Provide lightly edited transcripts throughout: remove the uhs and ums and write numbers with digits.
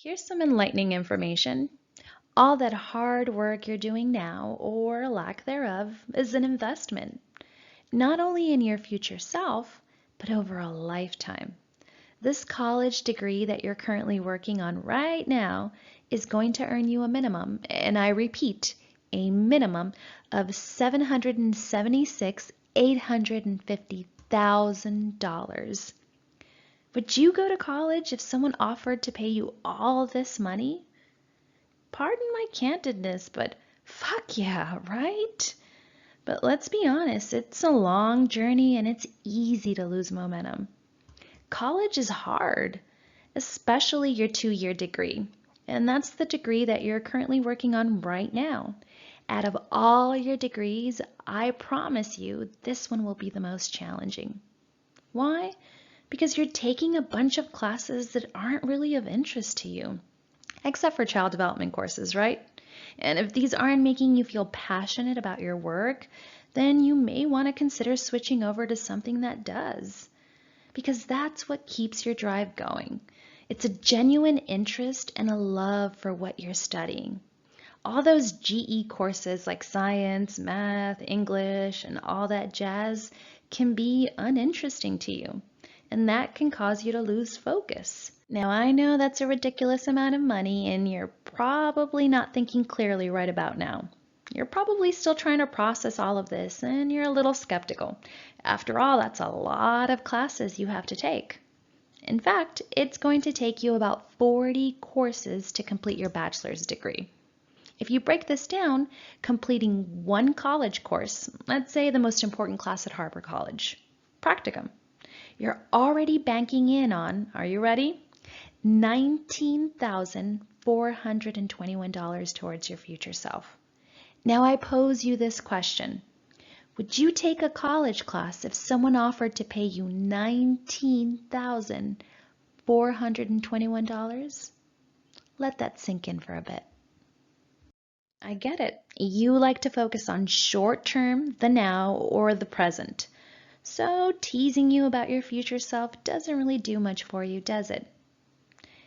Here's some enlightening information. All that hard work you're doing now, or lack thereof, is an investment, not only in your future self, but over a lifetime. This college degree that you're currently working on right now is going to earn you a minimum, and I repeat, a minimum of $776,850,000. Would you go to college if someone offered to pay you all this money? Pardon my candidness, but fuck yeah, right? But let's be honest, it's a long journey and it's easy to lose momentum. College is hard, especially your 2-year degree. And that's the degree that you're currently working on right now. Out of all your degrees, I promise you this one will be the most challenging. Why? Because you're taking a bunch of classes that aren't really of interest to you, except for child development courses, right? And if these aren't making you feel passionate about your work, then you may want to consider switching over to something that does, because that's what keeps your drive going. It's a genuine interest and a love for what you're studying. All those GE courses like science, math, English, and all that jazz can be uninteresting to you, and that can cause you to lose focus. Now, I know that's a ridiculous amount of money, and you're probably not thinking clearly right about now. You're probably still trying to process all of this, and you're a little skeptical. After all, that's a lot of classes you have to take. In fact, it's going to take you about 40 courses to complete your bachelor's degree. If you break this down, completing one college course, let's say the most important class at Harper College, practicum, you're already banking in on, are you ready? $19,421 towards your future self. Now I pose you this question. Would you take a college class if someone offered to pay you $19,421? Let that sink in for a bit. I get it. You like to focus on short term, the now, or the present. So teasing you about your future self doesn't really do much for you, does it?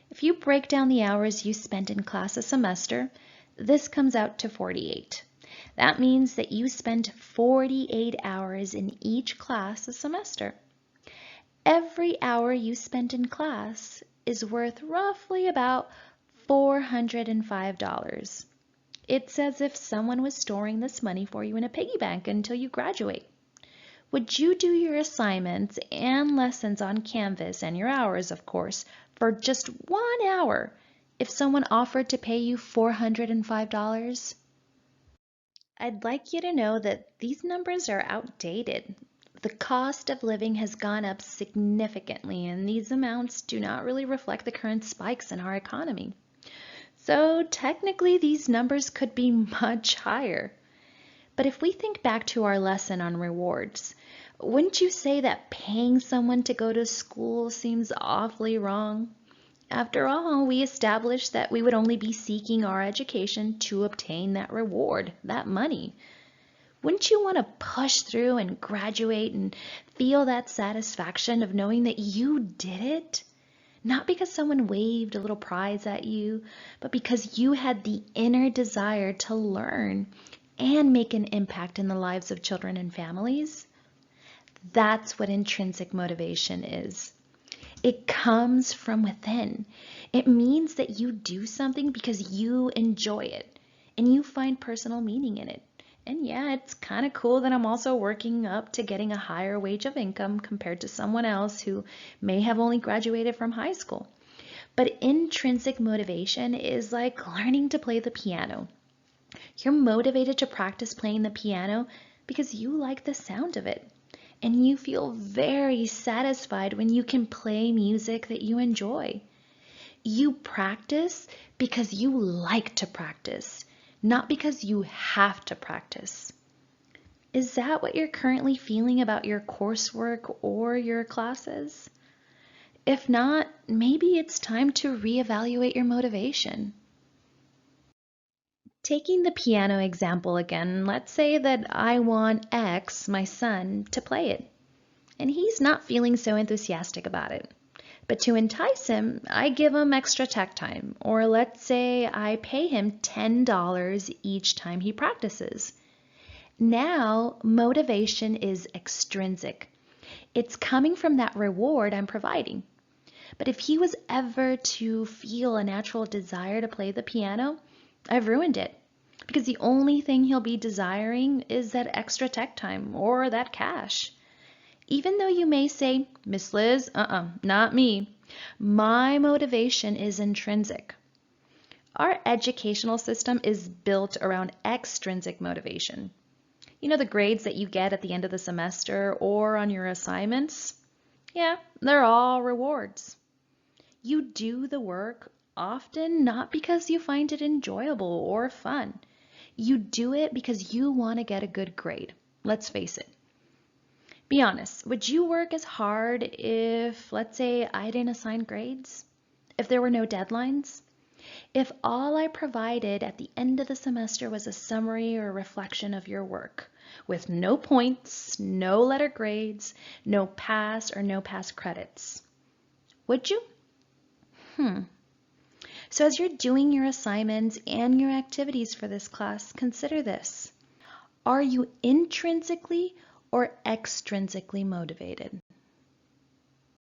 If you break down the hours you spent in class a semester, this comes out to 48. That means that you spend 48 hours in each class a semester. Every hour you spent in class is worth roughly about $405. It's as if someone was storing this money for you in a piggy bank until you graduate. Would you do your assignments and lessons on Canvas and your hours, of course, for just 1 hour if someone offered to pay you $405? I'd like you to know that these numbers are outdated. The cost of living has gone up significantly, and these amounts do not really reflect the current spikes in our economy. So technically, these numbers could be much higher. But if we think back to our lesson on rewards, wouldn't you say that paying someone to go to school seems awfully wrong? After all, we established that we would only be seeking our education to obtain that reward, that money. Wouldn't you want to push through and graduate and feel that satisfaction of knowing that you did it? Not because someone waved a little prize at you, but because you had the inner desire to learn and make an impact in the lives of children and families. That's what intrinsic motivation is. It comes from within. It means that you do something because you enjoy it and you find personal meaning in it. And yeah, it's kind of cool that I'm also working up to getting a higher wage of income compared to someone else who may have only graduated from high school. But intrinsic motivation is like learning to play the piano. You're motivated to practice playing the piano because you like the sound of it. And you feel very satisfied when you can play music that you enjoy. You practice because you like to practice, not because you have to practice. Is that what you're currently feeling about your coursework or your classes? If not, maybe it's time to reevaluate your motivation. Taking the piano example again, let's say that I want X, my son, to play it, and he's not feeling so enthusiastic about it. But to entice him, I give him extra tech time, or let's say I pay him $10 each time he practices. Now, motivation is extrinsic. It's coming from that reward I'm providing. But if he was ever to feel a natural desire to play the piano, I've ruined it. Because the only thing he'll be desiring is that extra tech time or that cash. Even though you may say, Miss Liz, not me. My motivation is intrinsic. Our educational system is built around extrinsic motivation. You know the grades that you get at the end of the semester or on your assignments? Yeah, they're all rewards. You do the work often not because you find it enjoyable or fun. You do it because you want to get a good grade. Let's face it. Be honest, would you work as hard if, let's say, I didn't assign grades? If there were no deadlines? If all I provided at the end of the semester was a summary or reflection of your work, with no points, no letter grades, no pass or no pass credits, would you? So as you're doing your assignments and your activities for this class, consider this. Are you intrinsically or extrinsically motivated?